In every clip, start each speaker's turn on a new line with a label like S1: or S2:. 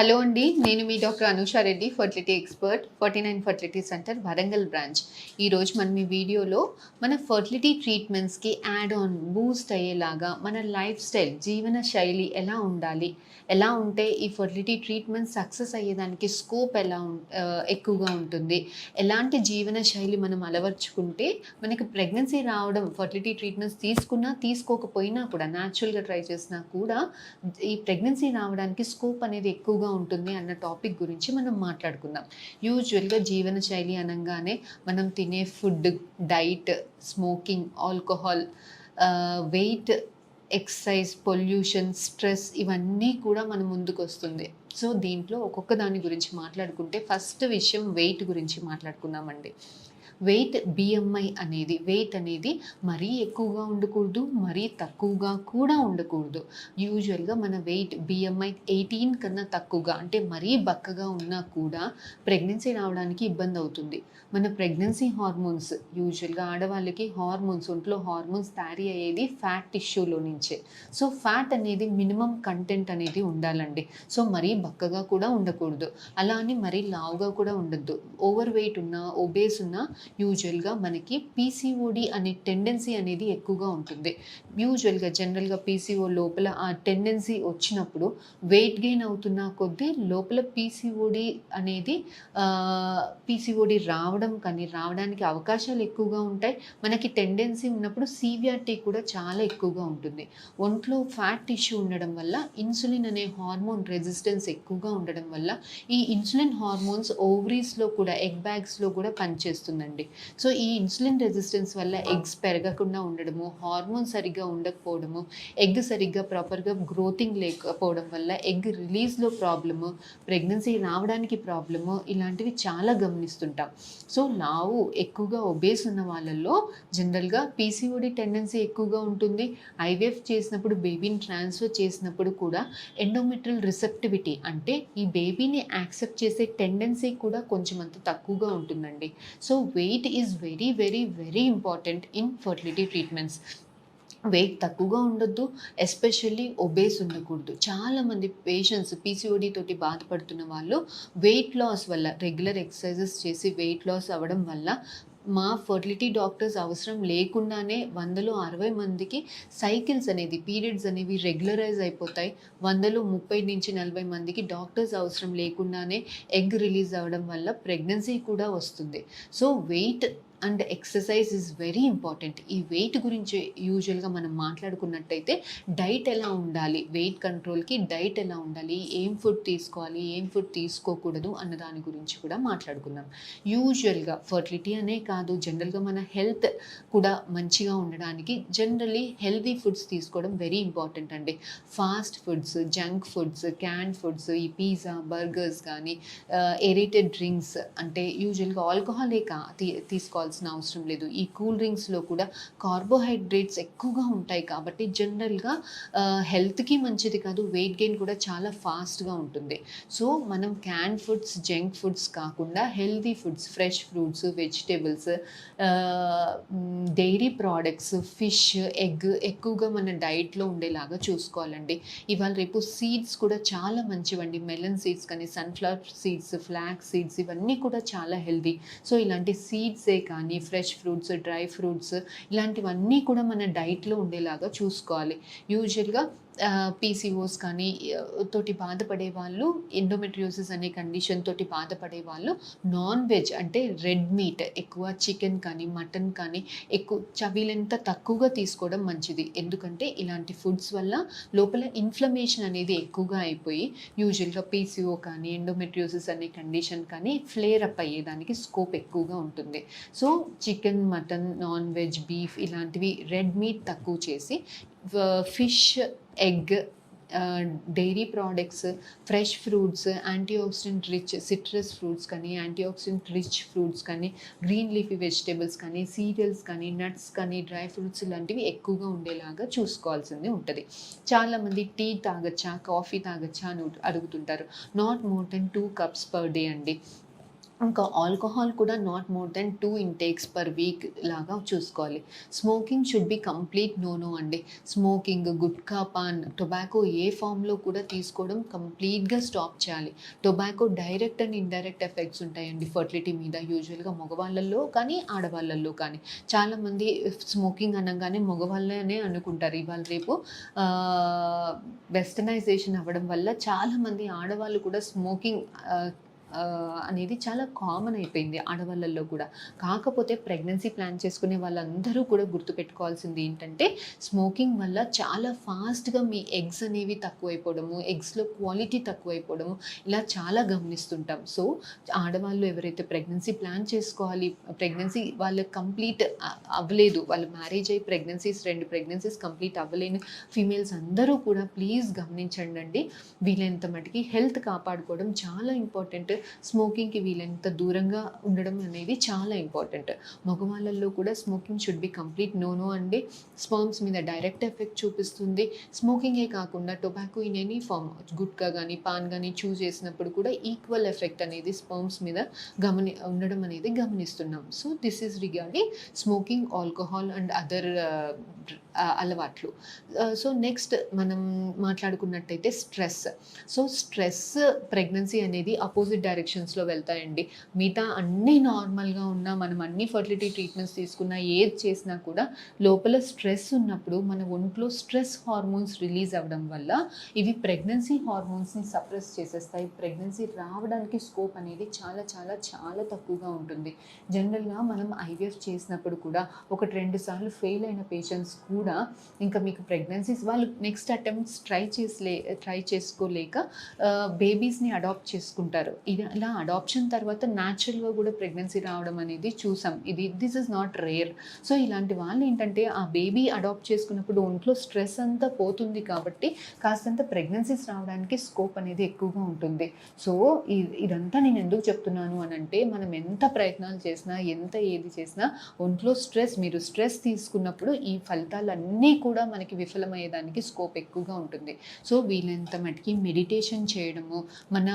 S1: Hello అండి. నేను మీ doctor Anusha Reddy, fertility expert, 49 fertility centre, Warangal branch. ఈరోజు మనం ఈ వీడియోలో మన ఫర్టిలిటీ ట్రీట్మెంట్స్‌కి యాడ్ ఆన్ బూస్ట్ అయ్యేలాగా మన లైఫ్ స్టైల్, జీవన శైలి ఎలా ఉండాలి? ఎలా ఉంటే ఈ ఫర్టిలిటీ ట్రీట్మెంట్ సక్సెస్ అయ్యేదానికి స్కోప్ ఎక్కువగా ఉంటుంది? ఎలాంటి జీవన శైలి మనం అలవర్చుకుంటే మనకి ప్రెగ్నెన్సీ రావడం, ఫర్టిలిటీ ట్రీట్మెంట్స్ తీసుకున్నా, తీసుకోకపోయినా కూడా న్యాచురల్‌గా ట్రై చేసినా కూడా ఈ ప్రెగ్నెన్సీ రావడానికి స్కోప్ అనేది ఎక్కువగా ఉంటుంది అన్న టాపిక్ గురించి మనం మాట్లాడుకుందాం. యూజువల్‌గా జీవన శైలి అనంగానే మనం తినే food, diet, smoking, alcohol, weight, exercise, pollution, stress ఇవన్నీ కూడా మన ముందుకొస్తుంది. సో, దీంట్లో ఒక్కొక్క దాని గురించి మాట్లాడుకుంటే ఫస్ట్ విషయం వెయిట్ గురించి మాట్లాడుకుందామండి. వెయిట్ అనేది మరీ ఎక్కువగా ఉండకూడదు, మరీ తక్కువగా కూడా ఉండకూడదు. యూజువల్‌గా మన వెయిట్ BMI 18 కన్నా తక్కువగా అంటే మరీ బక్కగా ఉన్నా కూడా ప్రెగ్నెన్సీ రావడానికి ఇబ్బందవుతుంది. మన ప్రెగ్నెన్సీ హార్మోన్స్ యూజువల్‌గా ఆడవాళ్ళకి ఒంట్లో హార్మోన్స్ తయారీ అయ్యేది ఫ్యాట్ టిష్యూలో నుంచే. సో, ఫ్యాట్ అనేది మినిమమ్ కంటెంట్ అనేది ఉండాలండి. సో, మరీ బక్కగా కూడా ఉండకూడదు. అలా అని మరీ లావుగా కూడా ఉండొద్దు. ఓవర్ వెయిట్ ఉన్నా, ఒబేస్ ఉన్నా యూజువల్‌గా మనకి పీసీఓడి అనే టెండెన్సీ అనేది ఎక్కువగా ఉంటుంది. జనరల్‌గా పీసీఓ లోపల ఆ టెండెన్సీ వచ్చినప్పుడు వెయిట్ గెయిన్ అవుతున్న కొద్దీ లోపల పీసీఓడి రావడానికి అవకాశాలు ఎక్కువగా ఉంటాయి. మనకి టెండెన్సీ ఉన్నప్పుడు సీవియారిటీ కూడా చాలా ఎక్కువగా ఉంటుంది. ఒంట్లో ఫ్యాట్ టిష్యూ ఉండడం వల్ల ఇన్సులిన్ అనే హార్మోన్ రెసిస్టెన్స్ ఎక్కువగా ఉండడం వల్ల ఈ ఇన్సులిన్ హార్మోన్స్ ఓవరీస్‌లో కూడా, ఎగ్ బ్యాగ్స్‌లో కూడా పనిచేస్తుందండి. సో, ఈ ఇన్సులిన్ రెసిస్టెన్స్ వల్ల ఎగ్స్ పెరగకుండా ఉండడము, హార్మోన్ సరిగ్గా ఉండకపోవడము, ఎగ్ సరిగ్గా ప్రాపర్‌గా గ్రోతింగ్ లేకపోవడం వల్ల ఎగ్ రిలీజ్‌లో ప్రాబ్లము, ప్రెగ్నెన్సీ రావడానికి ప్రాబ్లము ఇలాంటివి చాలా గమనిస్తుంటాం. సో, లావు ఎక్కువగా ఒబేస్ ఉన్న వాళ్ళల్లో జనరల్‌గా పీసీఓడి టెండెన్సీ ఎక్కువగా ఉంటుంది. ఐవీఎఫ్ చేసినప్పుడు బేబీని ట్రాన్స్‌ఫర్ చేసినప్పుడు కూడా ఎండోమెట్రియల్ రిసెప్టివిటీ అంటే ఈ బేబీని యాక్సెప్ట్ చేసే టెండెన్సీ కూడా కొంచెం అంత తక్కువగా ఉంటుందండి. So, weight is very, very, very important in fertility treatments. Weight తక్కువగా ఉండొద్దు. ఎస్పెషల్లీ ఒబేస్ ఉండకూడదు. చాలామంది పేషెంట్స్ పీసీఓడి తోటి బాధపడుతున్న వాళ్ళు వెయిట్ లాస్ వల్ల రెగ్యులర్ ఎక్సర్సైజెస్ చేసి వెయిట్ లాస్ అవ్వడం వల్ల మా ఫర్టిలిటీ డాక్టర్స్ అవసరం లేకుండానే 100లో 60 మందికి పీరియడ్స్ అనేవి రెగ్యులరైజ్ అయిపోతాయి. 100లో 30-40 మందికి డాక్టర్స్ అవసరం లేకుండానే ఎగ్ రిలీజ్ అవ్వడం వల్ల ప్రెగ్నెన్సీ కూడా వస్తుంది. So, weight and exercise is very important. ఈ వెయిట్ గురించి యూజువల్‌గా మనం మాట్లాడుకున్నట్టయితే డైట్ ఎలా ఉండాలి, వెయిట్ కంట్రోల్‌కి డైట్ ఎలా ఉండాలి, ఏం ఫుడ్ తీసుకోవాలి, ఏం ఫుడ్ తీసుకోకూడదు అన్న దాని గురించి కూడా మాట్లాడుకుందాం. యూజువల్‌గా ఫర్టిలిటీ అనే కాదు, జనరల్‌గా మన హెల్త్ కూడా మంచిగా ఉండడానికి జనరల్లీ హెల్తీ ఫుడ్స్ తీసుకోవడం వెరీ ఇంపార్టెంట్ అండి. Fast foods, junk foods, canned foods, ఈ పిజ్జా, బర్గర్స్ కానీ, ఎరేటెడ్ డ్రింక్స్ అంటే యూజువల్‌గా ఆల్కహాలే తీసుకోవాల్సిన అవసరం లేదు. ఈ కూల్ డ్రింక్స్‌లో కూడా కార్బోహైడ్రేట్స్ ఎక్కువగా ఉంటాయి కాబట్టి జనరల్‌గా హెల్త్‌కి మంచిది కాదు. వెయిట్ గెయిన్ కూడా చాలా ఫాస్ట్‌గా ఉంటుంది. సో, మనం క్యాన్డ్ ఫుడ్స్, జంక్ ఫుడ్స్ కాకుండా healthy foods, fresh fruits, vegetables, dairy products, fish, egg ఎక్కువగా మన డైట్‌లో ఉండేలాగా చూసుకోవాలండి. ఇవాళ రేపు సీడ్స్ కూడా చాలా మంచివండి. మెలన్ సీడ్స్ కానీ, సన్‌ఫ్లవర్ సీడ్స్, ఫ్లాక్స్ సీడ్స్ ఇవన్నీ కూడా చాలా హెల్తీ. సో, ఇలాంటి సీడ్సే కానీ, ఫ్రెష్ ఫ్రూట్స్, డ్రై ఫ్రూట్స్ ఇలాంటివన్నీ కూడా మన డైట్‌లో ఉండేలాగా చూసుకోవాలి. యూజువల్‌గా పీసీఓస్ కానీ తోటి బాధపడే వాళ్ళు, ఎండోమెట్రియోసిస్ అనే కండిషన్ తోటి బాధపడే వాళ్ళు నాన్ వెజ్ అంటే రెడ్ మీట్ ఎక్కువ చికెన్ కానీ, మటన్ కానీ వీలైనంత తక్కువగా తీసుకోవడం మంచిది. ఎందుకంటే ఇలాంటి ఫుడ్స్ వల్ల లోపల ఇన్‌ఫ్లమేషన్ అనేది ఎక్కువగా అయిపోయి యూజువల్‌గా పీసీఓ కానీ, ఎండోమెట్రియోసిస్ అనే కండిషన్ కానీ ఫ్లేర్ అప్ అయ్యేదానికి స్కోప్ ఎక్కువగా ఉంటుంది. So, chicken, mutton, non veg, beef ఇలాంటివి రెడ్ మీట్ తక్కువ చేసి fish, egg, dairy products, fresh fruits, antioxidant rich citrus fruits కానీ, యాంటీఆక్సిడెంట్ రిచ్ ఫ్రూట్స్ కానీ, గ్రీన్ లీఫీ వెజిటబుల్స్ కానీ, సీరియల్స్ కానీ, నట్స్ కానీ, డ్రై ఫ్రూట్స్ ఇలాంటివి ఎక్కువగా ఉండేలాగా చూసుకోవాల్సింది ఉంటుంది. చాలామంది టీ తాగొచ్చా, కాఫీ తాగొచ్చా అని అడుగుతుంటారు. Not more than 2 cups per day అండి. ఇంకా ఆల్కహాల్ కూడా not more than 2 intakes per week లాగా చూసుకోవాలి. Smoking should be complete no అండి. స్మోకింగ్, గుట్కా, పాన్, టొబాకో ఏ ఫామ్‌లో కూడా తీసుకోవడం కంప్లీట్‌గా స్టాప్ చేయాలి. Tobacco direct and indirect effects ఉంటాయండి ఫర్టిలిటీ మీద. యూజువల్‌గా మగవాళ్ళల్లో కానీ, ఆడవాళ్ళల్లో కానీ. చాలామంది స్మోకింగ్ అనంగానే మగవాళ్ళనే అనుకుంటారు. ఇవాళ రేపు వెస్టర్నైజేషన్ అవ్వడం వల్ల చాలామంది ఆడవాళ్ళు కూడా స్మోకింగ్ అనేది చాలా కామన్ అయిపోయింది ఆడవాళ్ళల్లో కూడా. కాకపోతే ప్రెగ్నెన్సీ ప్లాన్ చేసుకునే వాళ్ళందరూ కూడా గుర్తుపెట్టుకోవాల్సింది ఏంటంటే, స్మోకింగ్ వల్ల చాలా ఫాస్ట్‌గా మీ ఎగ్స్ అనేవి తక్కువైపోవడము, ఎగ్స్‌లో క్వాలిటీ తక్కువైపోవడము ఇలా చాలా గమనిస్తుంటాం. సో, ఆడవాళ్ళు ఎవరైతే ప్రెగ్నెన్సీ ప్లాన్ చేసుకోవాలి, ప్రెగ్నెన్సీ వాళ్ళకి కంప్లీట్ అవ్వలేదు, వాళ్ళు మ్యారేజ్ అయ్యి ప్రెగ్నెన్సీస్ 2 ప్రెగ్నెన్సీస్ కంప్లీట్ అవ్వలేని ఫీమేల్స్ అందరూ కూడా ప్లీజ్ గమనించండండి. వీలైనంత మటికి హెల్త్ కాపాడుకోవడం చాలా ఇంపార్టెంట్. స్మోకింగ్‌కి వీలైనంత దూరంగా ఉండడం అనేది చాలా ఇంపార్టెంట్. మగవాళ్ళల్లో కూడా smoking should be complete no అండి. స్పర్మ్స్ మీద డైరెక్ట్ ఎఫెక్ట్ చూపిస్తుంది. స్మోకింగే కాకుండా tobacco in any form, gutka కానీ, పాన్ కానీ చూ చేసినప్పుడు కూడా ఈక్వల్ ఎఫెక్ట్ అనేది స్పర్మ్స్ మీద ఉండడం అనేది గమనిస్తున్నాం. So, this is regarding smoking, alcohol and other అలవాట్లు. సో, నెక్స్ట్ మనం మాట్లాడుకున్నట్టయితే స్ట్రెస్. సో, స్ట్రెస్ ప్రెగ్నెన్సీ అనేది అపోజిట్ డైరెక్షన్స్‌లో వెళ్తాయండి. మిగతా అన్నీ నార్మల్‌గా ఉన్నా, మనం అన్ని ఫర్టిలిటీ ట్రీట్మెంట్స్ తీసుకున్నా, ఏది చేసినా కూడా లోపల స్ట్రెస్ ఉన్నప్పుడు మన ఒంట్లో స్ట్రెస్ హార్మోన్స్ రిలీజ్ అవ్వడం వల్ల ఇవి ప్రెగ్నెన్సీ హార్మోన్స్‌ని సప్రెస్ చేసేస్తాయి. ప్రెగ్నెన్సీ రావడానికి స్కోప్ అనేది చాలా చాలా చాలా తక్కువగా ఉంటుంది. జనరల్‌గా మనం ఐవీఎఫ్ చేసినప్పుడు కూడా 1, 2 సార్లు ఫెయిల్ అయిన పేషెంట్స్ కూడా ఇంకా మీకు ప్రెగ్నెన్సీస్ వాళ్ళు నెక్స్ట్ అటెంప్ట్స్ ట్రై చేసుకోలేక బేబీస్ని అడాప్ట్ చేసుకుంటారు. ఇలా అడాప్షన్ తర్వాత న్యాచురల్గా కూడా ప్రెగ్నెన్సీ రావడం అనేది చూసాం. This is not rare. So, ఇలాంటి వాళ్ళు ఏంటంటే ఆ బేబీ అడాప్ట్ చేసుకున్నప్పుడు ఒంట్లో స్ట్రెస్ అంతా పోతుంది కాబట్టి కాస్తంత ప్రెగ్నెన్సీస్ రావడానికి స్కోప్ అనేది ఎక్కువగా ఉంటుంది. సో, ఇదంతా నేను ఎందుకు చెప్తున్నాను అని అంటే, మనం ఎంత ప్రయత్నాలు చేసినా, ఎంత ఏది చేసినా ఒంట్లో మీరు స్ట్రెస్ తీసుకున్నప్పుడు ఈ ఫలితాలన్నీ కూడా మనకి విఫలమయ్యేదానికి స్కోప్ ఎక్కువగా ఉంటుంది. సో, వీలైనంత మటుకి మెడిటేషన్ చేయడము, మన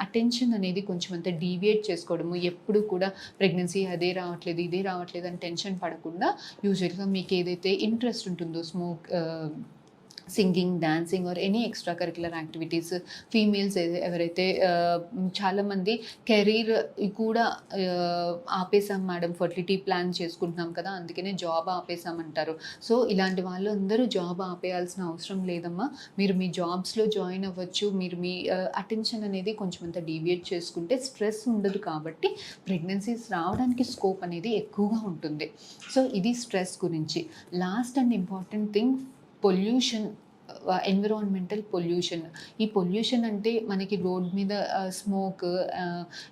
S1: అటెన్షన్ అనేది కొంచెం అంత డీవియేట్ చేసుకోవడము, ఎప్పుడు కూడా ప్రెగ్నెన్సీ అదే రావట్లేదు, ఇదే రావట్లేదు అని టెన్షన్ పడకుండా యూజువల్గా మీకు ఏదైతే ఇంట్రెస్ట్ ఉంటుందో singing, dancing or any extra curricular activities, females ఎవరైతే చాలామంది కెరీర్ కూడా ఆపేసాం మేడం, ఫర్టిలిటీ ప్లాన్ చేసుకుంటున్నాం కదా, అందుకనే జాబ్ ఆపేసామంటారు. సో, ఇలాంటి వాళ్ళు అందరూ జాబ్ ఆపేయాల్సిన అవసరం లేదమ్మా. మీరు మీ జాబ్స్లో జాయిన్ అవ్వచ్చు. మీరు మీ అటెన్షన్ అనేది కొంచెం అంత డీవియేట్ చేసుకుంటే స్ట్రెస్ ఉండదు కాబట్టి ప్రెగ్నెన్సీస్ రావడానికి స్కోప్ అనేది ఎక్కువగా ఉంటుంది. సో, ఇది స్ట్రెస్ గురించి. Last and important thing pollution, environmental pollution. ఈ పొల్యూషన్ అంటే మనకి రోడ్ మీద స్మోక్,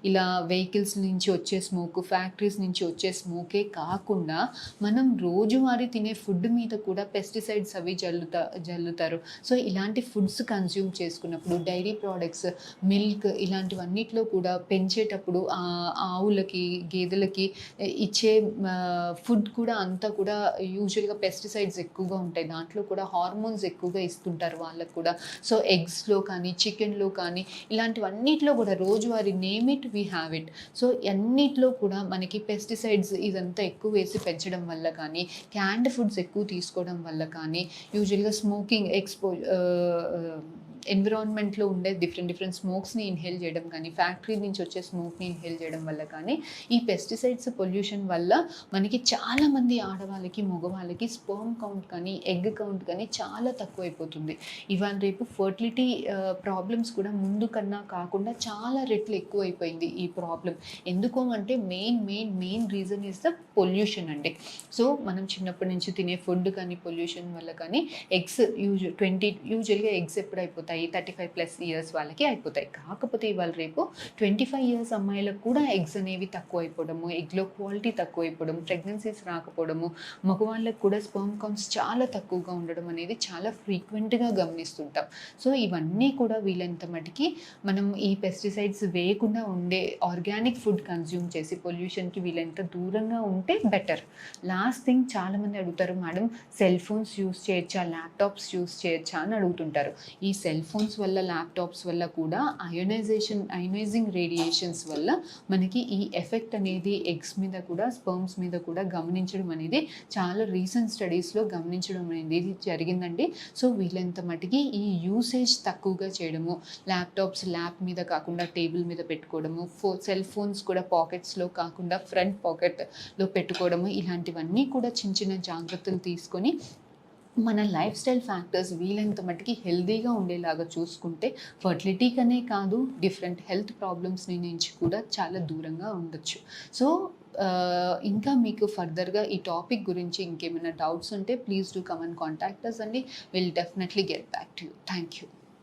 S1: ఇలా వెహికల్స్ నుంచి వచ్చే స్మోక్, ఫ్యాక్టరీస్ నుంచి వచ్చే స్మోకే కాకుండా మనం రోజువారీ తినే ఫుడ్ మీద కూడా పెస్టిసైడ్స్ అవి జల్లుతారు. సో, ఇలాంటి ఫుడ్స్ కన్జ్యూమ్ చేసుకున్నప్పుడు డైరీ ప్రోడక్ట్స్, మిల్క్ ఇలాంటివన్నిట్లో కూడా పెంచేటప్పుడు ఆవులకి, గేదెలకి ఇచ్చే ఫుడ్ కూడా అంతా కూడా యూజువల్గా పెస్టిసైడ్స్ ఎక్కువగా ఉంటాయి. దాంట్లో కూడా హార్మోన్స్ ఎక్కువగా ఇస్తుంటారు వాళ్ళకు కూడా. సో, ఎగ్స్‌లో కానీ, చికెన్‌లో కానీ ఇలాంటివన్నిట్లో కూడా రోజువారీ name it we have it. So, అన్నిట్లో కూడా మనకి పెస్టిసైడ్స్ ఇదంతా ఎక్కువ వేసి పెంచడం వల్ల కానీ, క్యాన్డ్ ఫుడ్స్ ఎక్కువ తీసుకోవడం వల్ల కానీ, యూజువల్గా స్మోకింగ్ ఎన్విరాన్మెంట్లో ఉండే డిఫరెంట్ స్మోక్స్ని ఇన్హేల్ చేయడం కానీ, ఫ్యాక్టరీ నుంచి వచ్చే స్మోక్ని ఇన్హేల్ చేయడం వల్ల కానీ, ఈ పెస్టిసైడ్స్ పొల్యూషన్ వల్ల మనకి చాలామంది ఆడవాళ్ళకి, మగవాళ్ళకి స్పర్మ్ కౌంట్ కానీ, ఎగ్ కౌంట్ కానీ చాలా తక్కువైపోతుంది. ఇవాళ రేపు ఫర్టిలిటీ ప్రాబ్లమ్స్ కూడా ముందు కన్నా కాకుండా చాలా రెట్లు ఎక్కువైపోయింది ఈ ప్రాబ్లం. ఎందుకు అంటే main reason is the pollution అండి. సో, మనం చిన్నప్పటి నుంచి తినే ఫుడ్ కానీ, పొల్యూషన్ వల్ల కానీ ఎగ్స్ యూజువల్గా ఎగ్స్ ఎప్పుడు అయిపోతాయి, 35+ ఇయర్స్ వాళ్ళకి అయిపోతాయి. కాకపోతే ఇవాళ రేపు 25 ఇయర్స్ అమ్మాయిలకు కూడా ఎగ్స్ అనేవి తక్కువ అయిపోవడము, ఎగ్లో క్వాలిటీ తక్కువ అయిపోవడం, ప్రెగ్నెన్సీస్ రాకపోవడము, మగవాళ్ళకు కూడా స్పర్మ్ కౌంట్స్ చాలా తక్కువగా ఉండడం అనేది చాలా ఫ్రీక్వెంట్గా గమనిస్తుంటాం. సో, ఇవన్నీ కూడా వీలైనంత మటుకి మనం ఈ పెస్టిసైడ్స్ వేయకుండా ఉండే ఆర్గానిక్ ఫుడ్ కన్జ్యూమ్ చేసి పొల్యూషన్కి వీలైనంత దూరంగా ఉంటే బెటర్. లాస్ట్ థింగ్, చాలామంది అడుగుతారు మేడం సెల్ ఫోన్స్ యూస్ చేయొచ్చా, ల్యాప్టాప్స్ యూస్ చేయొచ్చా అని అడుగుతుంటారు. ఈ సెల్ సెల్ ఫోన్స్ వల్ల, ల్యాప్టాప్స్ వల్ల కూడా అయోనైజింగ్ రేడియేషన్స్ వల్ల మనకి ఈ ఎఫెక్ట్ అనేది ఎగ్స్ మీద కూడా, స్పర్మ్స్ మీద కూడా గమనించడం అనేది చాలా రీసెంట్ స్టడీస్లో గమనించడం అనేది జరిగిందండి. సో వీళ్ళంత మటుకి ఈ యూసేజ్ తక్కువగా చేయడము, ల్యాప్టాప్స్ ల్యాప్ మీద కాకుండా టేబుల్ మీద పెట్టుకోవడము, సెల్ ఫోన్స్ కూడా పాకెట్స్లో కాకుండా ఫ్రంట్ పాకెట్లో పెట్టుకోవడము, ఇలాంటివన్నీ కూడా చిన్న చిన్న జాగ్రత్తలు తీసుకొని మన లైఫ్ స్టైల్ ఫ్యాక్టర్స్ వీలైనంత మట్టుకి హెల్తీగా ఉండేలాగా చూసుకుంటే ఫర్టిలిటీకనే కాదు, డిఫరెంట్ హెల్త్ ప్రాబ్లమ్స్ని నుంచి కూడా చాలా దూరంగా ఉండొచ్చు. సో ఇంకా మీకు ఫర్దర్గా ఈ టాపిక్ గురించి ఇంకేమైనా డౌట్స్ ఉంటే please do come and contact us అండి. Will definitely get back to you. Thank you.